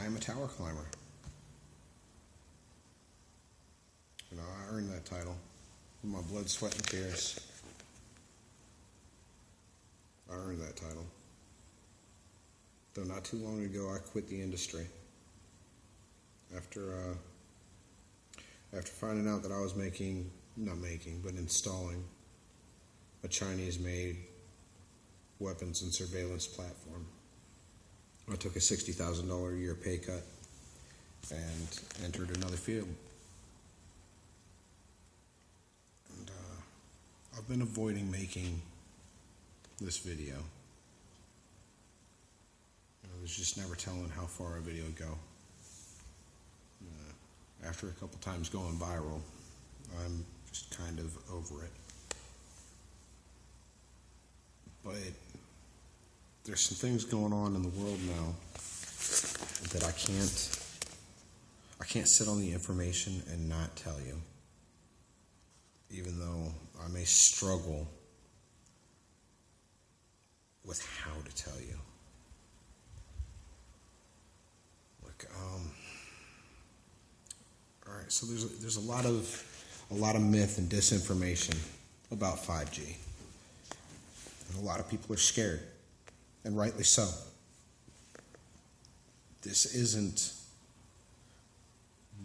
am a tower climber. You know, I earned that title with my blood, sweat, and tears. I earned that title. Though not too long ago, I quit the industry. After finding out that I was installing a Chinese-made weapons and surveillance platform. I took a $60,000 a year pay cut and entered another field. And I've been avoiding making this video. I was just never telling how far a video would go. After a couple times going viral, I'm just kind of over it. But there's some things going on in the world now that I can't sit on the information and not tell you. Even though I may struggle with how to tell you. All right, so there's a lot of myth and disinformation about 5G. And a lot of people are scared, and rightly so. This isn't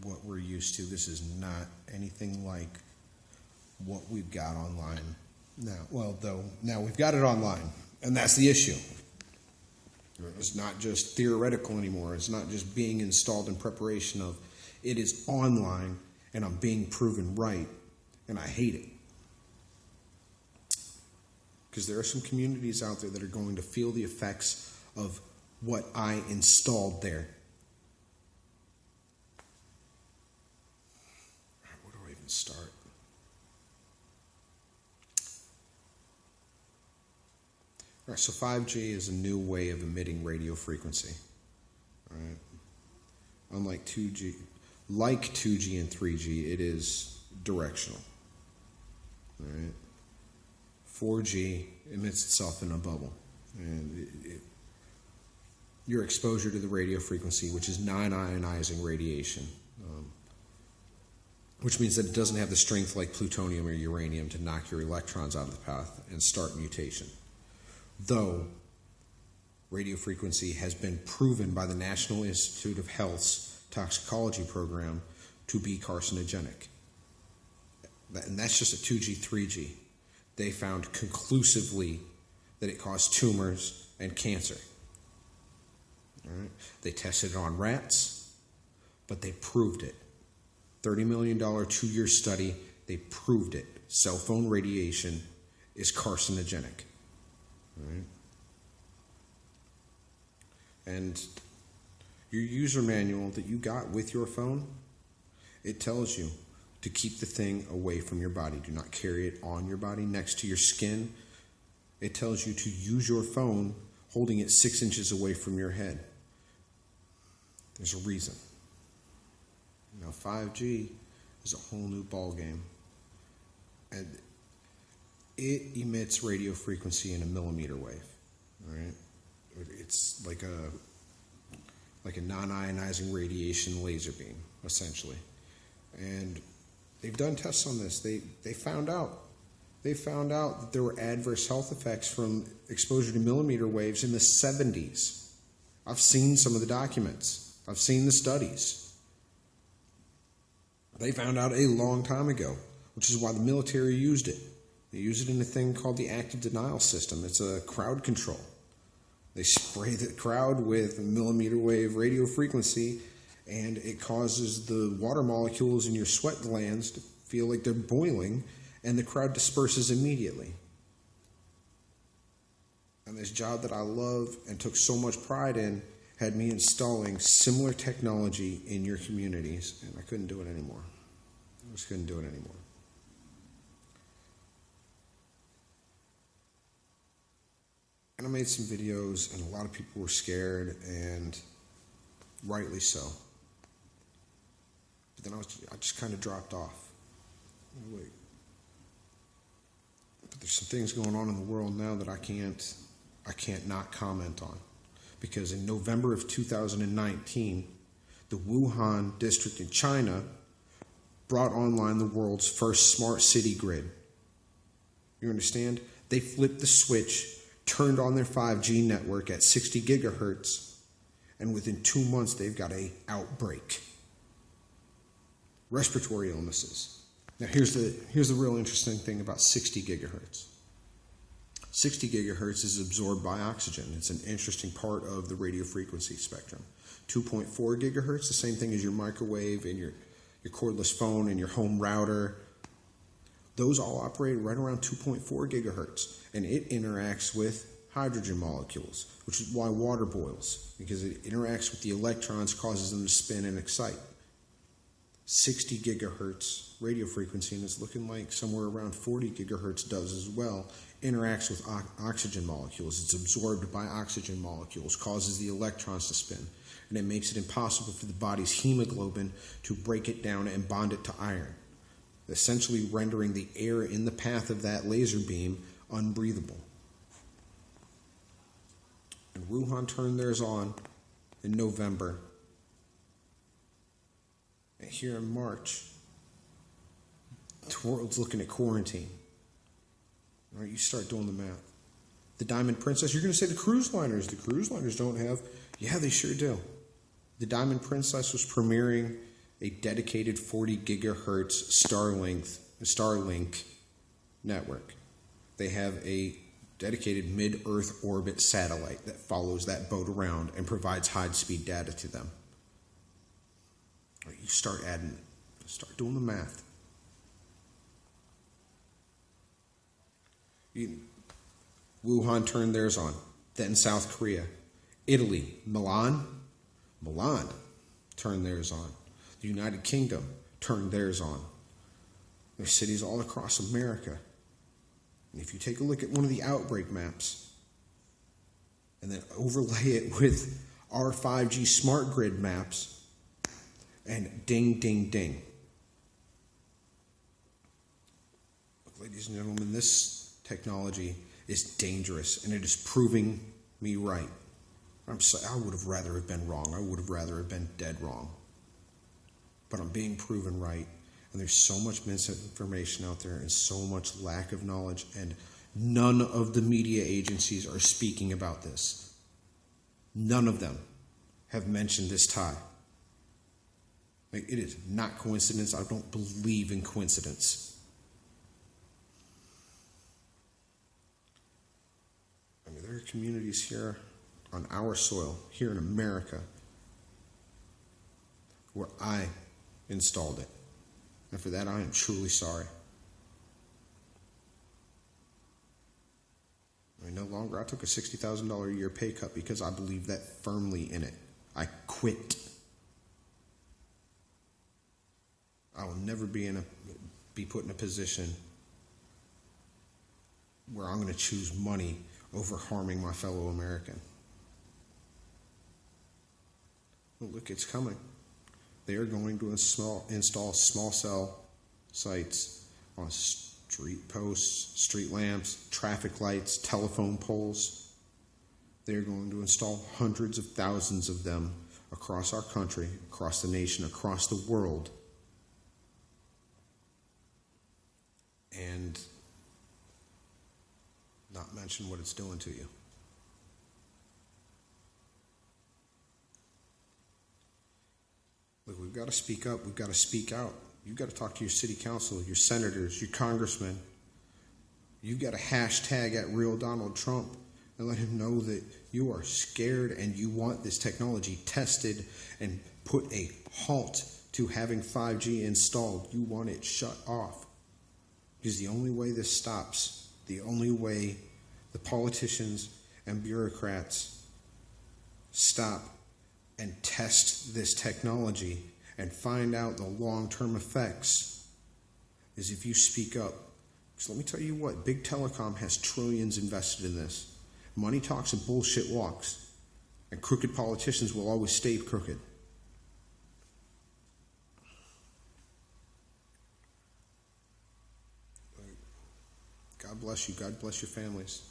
what we're used to. This is not anything like what we've got online now. Well, though, now we've got it online, and that's the issue. It's not just theoretical anymore. It's not just being installed in preparation of. It is online, and I'm being proven right, and I hate it. Because there are some communities out there that are going to feel the effects of what I installed there. Where do I even start? All right, so 5G is a new way of emitting radio frequency. All right. Unlike 2G, like 2G and 3G, it is directional. All right. 4G emits itself in a bubble, and your exposure to the radio frequency, which is non-ionizing radiation, which means that it doesn't have the strength like plutonium or uranium to knock your electrons out of the path and start mutation. Though radio frequency has been proven by the National Institute of Health's toxicology program to be carcinogenic. And that's just a 2G, 3G. They found conclusively that it caused tumors and cancer. All right? They tested it on rats, but they proved it. $30 million 2-year study, they proved it. Cell phone radiation is carcinogenic. All right? And your user manual that you got with your phone, it tells you to keep the thing away from your body. Do not carry it on your body next to your skin. It tells you to use your phone holding it 6 inches away from your head. There's a reason. Now 5G is a whole new ballgame. And it emits radio frequency in a millimeter wave. All right? It's like a non-ionizing radiation laser beam, essentially. And they've done tests on this. They found out that there were adverse health effects from exposure to millimeter waves in the 70s. I've seen some of the documents. I've seen the studies. They found out a long time ago, which is why the military used it. They use it in a thing called the active denial system. It's a crowd control. They spray the crowd with a millimeter wave radio frequency, and it causes the water molecules in your sweat glands to feel like they're boiling, and the crowd disperses immediately. And this job that I love and took so much pride in had me installing similar technology in your communities, and I couldn't do it anymore. I just couldn't do it anymore. And I made some videos, and a lot of people were scared, and rightly so. But then I just kind of dropped off. Wait. But there's some things going on in the world now that I can't not comment on. because in November of 2019, the Wuhan district in China brought online the world's first smart city grid. You understand? They flipped the switch, turned on their 5G network at 60 gigahertz, and within 2 months they've got an outbreak. Respiratory illnesses. Now here's the real interesting thing about 60 gigahertz. 60 gigahertz is absorbed by oxygen. It's an interesting part of the radio frequency spectrum. 2.4 gigahertz, the same thing as your microwave and your cordless phone and your home router. Those all operate right around 2.4 gigahertz, and it interacts with hydrogen molecules, which is why water boils, because it interacts with the electrons, causes them to spin and excite. 60 gigahertz radio frequency, and it's looking like somewhere around 40 gigahertz does as well, interacts with oxygen molecules. It's absorbed by oxygen molecules, causes the electrons to spin, and it makes it impossible for the body's hemoglobin to break it down and bond it to iron, essentially rendering the air in the path of that laser beam unbreathable. And Wuhan turned theirs on in November. And here in March, the world's looking at quarantine. All right, you start doing the math. The Diamond Princess, you're going to say the cruise liners. The cruise liners don't have. Yeah, they sure do. The Diamond Princess was premiering a dedicated 40 gigahertz Starlink network. They have a dedicated mid-Earth orbit satellite that follows that boat around and provides high-speed data to them. All right, you start adding it. Start doing the math. Wuhan turned theirs on. Then South Korea. Italy, Milan turned theirs on. The United Kingdom turned theirs on. There's cities all across America. And if you take a look at one of the outbreak maps and then overlay it with our 5G smart grid maps, and ding, ding, ding. Look, ladies and gentlemen, this technology is dangerous, and it is proving me right. I'm sorry, I would have rather have been wrong. I would have rather have been dead wrong. But I'm being proven right, and there's so much misinformation out there and so much lack of knowledge, and none of the media agencies are speaking about this. None of them have mentioned this tie. Like, it is not coincidence. I don't believe in coincidence. I mean, there are communities here on our soil, here in America, where I installed it. And for that, I am truly sorry. I mean, no longer, I took a $60,000 a year pay cut because I believe that firmly in it. I quit. I will never be put in a position where I'm going to choose money over harming my fellow American. Well, look, it's coming. They are going to install small cell sites on street posts, street lamps, traffic lights, telephone poles. They are going to install hundreds of thousands of them across our country, across the nation, across the world. And not mention what it's doing to you. Look, we've got to speak up. We've got to speak out. You've got to talk to your city council, your senators, your congressmen. You've got to hashtag at Real Donald Trump and let him know that you are scared and you want this technology tested and put a halt to having 5G installed. You want it shut off. Because the only way this stops, the only way the politicians and bureaucrats stop and test this technology and find out the long-term effects is if you speak up. So let me tell you what, big telecom has trillions invested in this. Money talks and bullshit walks. And crooked politicians will always stay crooked. God bless you. God bless your families.